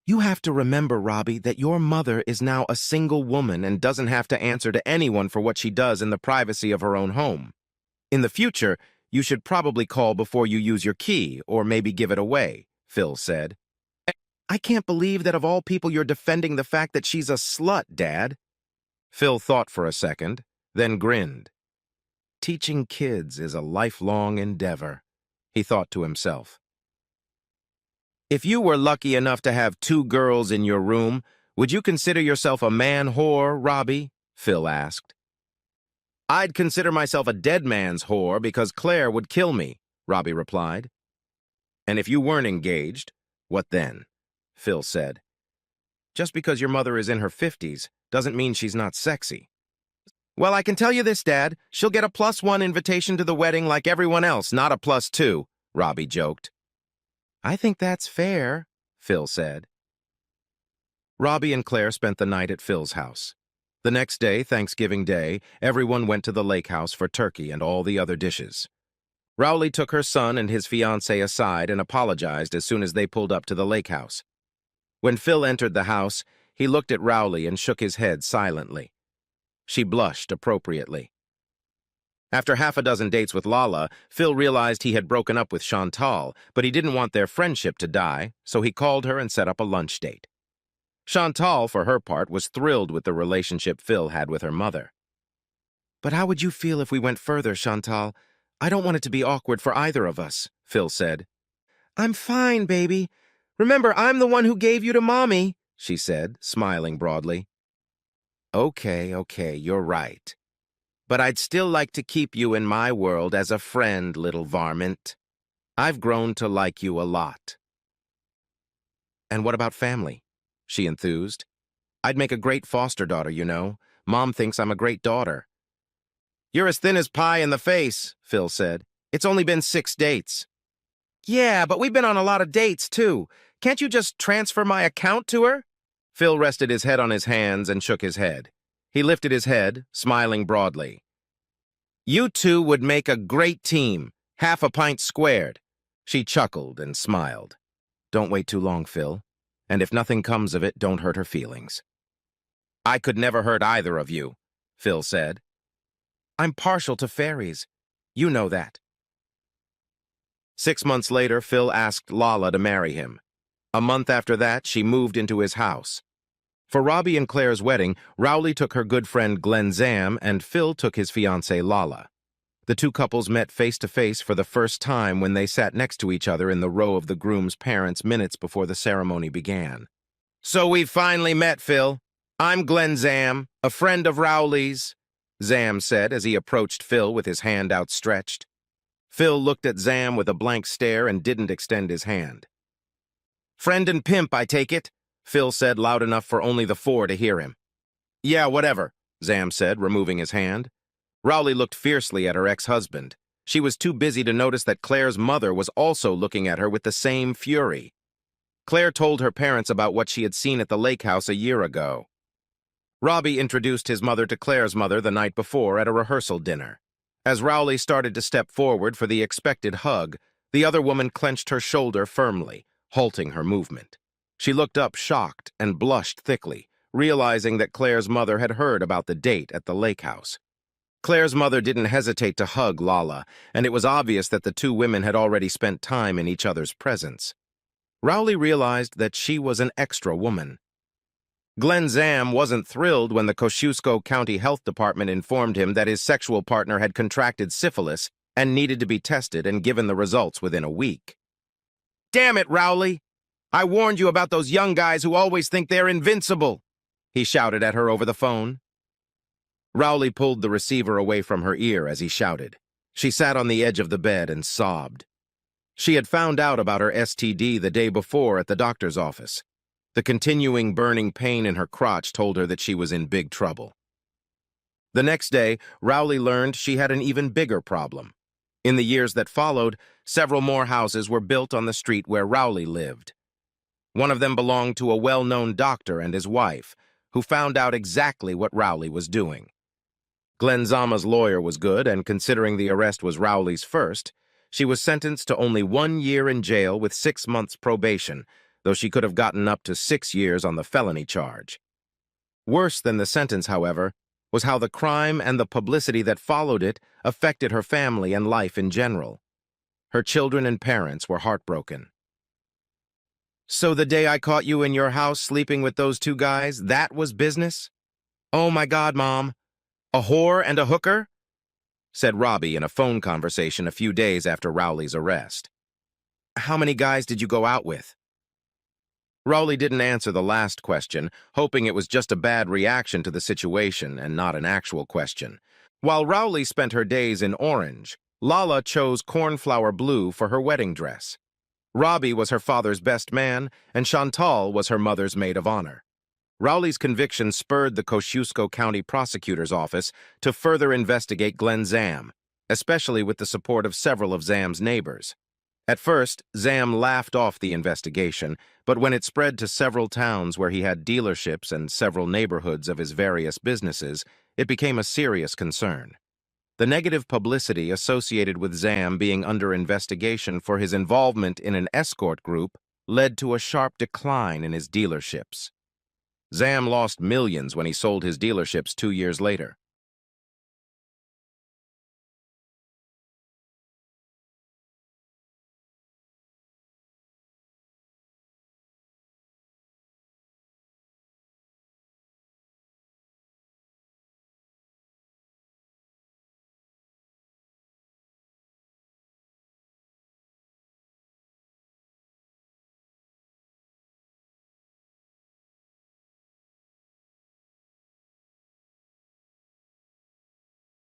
Speaker 1: "You have to remember, Robbie, that your mother is now a single woman and doesn't have to answer to anyone for what she does in the privacy of her own home. In the future, you should probably call before you use your key, or maybe give it away," Phil said. "I can't believe that of all people you're defending the fact that she's a slut, Dad." Phil thought for a second, then grinned. Teaching kids is a lifelong endeavor, he thought to himself. "If you were lucky enough to have two girls in your room, would you consider yourself a man whore, Robbie?" Phil asked. "I'd consider myself a dead man's whore because Claire would kill me," Robbie replied. "And if you weren't engaged, what then?" Phil said. "Just because your mother is in her 50s doesn't mean she's not sexy." "Well, I can tell you this, Dad. She'll get a +1 invitation to the wedding like everyone else, not a +2, Robbie joked. "I think that's fair," Phil said. Robbie and Claire spent the night at Phil's house. The next day, Thanksgiving Day, everyone went to the lake house for turkey and all the other dishes. Rowley took her son and his fiancée aside and apologized as soon as they pulled up to the lake house. When Phil entered the house, he looked at Rowley and shook his head silently. She blushed appropriately. After half a dozen dates with Lala, Phil realized he had broken up with Chantal, but he didn't want their friendship to die, so he called her and set up a lunch date. Chantal, for her part, was thrilled with the relationship Phil had with her mother. "But how would you feel if we went further, Chantal? I don't want it to be awkward for either of us," Phil said. "I'm fine, baby. Remember, I'm the one who gave you to Mommy," she said, smiling broadly. Okay, you're right. But I'd still like to keep you in my world as a friend, little varmint. I've grown to like you a lot." "And what about family?" she enthused. "I'd make a great foster daughter, you know. Mom thinks I'm a great daughter." "You're as thin as pie in the face," Phil said. "It's only been 6 dates." "Yeah, but we've been on a lot of dates, too. Can't you just transfer my account to her?" Phil rested his head on his hands and shook his head. He lifted his head, smiling broadly. "You two would make a great team, half a pint squared." She chuckled and smiled. "Don't wait too long, Phil. And if nothing comes of it, don't hurt her feelings." "I could never hurt either of you," Phil said. "I'm partial to fairies. You know that." 6 months later, Phil asked Lala to marry him. A month after that, she moved into his house. For Robbie and Claire's wedding, Rowley took her good friend Glenn Zam and Phil took his fiancée Lala. The two couples met face-to-face for the first time when they sat next to each other in the row of the groom's parents minutes before the ceremony began. "So we've finally met, Phil. I'm Glenn Zam, a friend of Rowley's," Zam said as he approached Phil with his hand outstretched. Phil looked at Zam with a blank stare and didn't extend his hand. "Friend and pimp, I take it," Phil said loud enough for only the four to hear him. "Yeah, whatever," Zam said, removing his hand. Rowley looked fiercely at her ex-husband. She was too busy to notice that Claire's mother was also looking at her with the same fury. Claire told her parents about what she had seen at the lake house a year ago. Robbie introduced his mother to Claire's mother the night before at a rehearsal dinner. As Rowley started to step forward for the expected hug, the other woman clenched her shoulder firmly, halting her movement. She looked up shocked and blushed thickly, realizing that Claire's mother had heard about the date at the lake house. Claire's mother didn't hesitate to hug Lala, and it was obvious that the two women had already spent time in each other's presence. Rowley realized that she was an extra woman. Glenn Zam wasn't thrilled when the Kosciuszko County Health Department informed him that his sexual partner had contracted syphilis and needed to be tested and given the results within a week. "Damn it, Rowley! I warned you about those young guys who always think they're invincible," he shouted at her over the phone. Rowley pulled the receiver away from her ear as he shouted. She sat on the edge of the bed and sobbed. She had found out about her STD the day before at the doctor's office. The continuing burning pain in her crotch told her that she was in big trouble. The next day, Rowley learned she had an even bigger problem. In the years that followed, several more houses were built on the street where Rowley lived. One of them belonged to a well-known doctor and his wife, who found out exactly what Rowley was doing. Glenn Zama's lawyer was good, and considering the arrest was Rowley's first, she was sentenced to only 1 year in jail with 6 months probation, though she could have gotten up to 6 years on the felony charge. Worse than the sentence, however, was how the crime and the publicity that followed it affected her family and life in general. Her children and parents were heartbroken. "So the day I caught you in your house sleeping with those two guys, that was business? Oh my God, Mom. A whore and a hooker?" said Robbie in a phone conversation a few days after Rowley's arrest. "How many guys did you go out with?" Rowley didn't answer the last question, hoping it was just a bad reaction to the situation and not an actual question. While Rowley spent her days in orange, Lala chose cornflower blue for her wedding dress. Robbie was her father's best man, and Chantal was her mother's maid of honor. Rowley's conviction spurred the Kosciuszko County Prosecutor's Office to further investigate Glenn Zam, especially with the support of several of Zam's neighbors. At first, Zam laughed off the investigation, but when it spread to several towns where he had dealerships and several neighborhoods of his various businesses, it became a serious concern. The negative publicity associated with Zam being under investigation for his involvement in an escort group led to a sharp decline in his dealerships. Zam lost millions when he sold his dealerships 2 years later.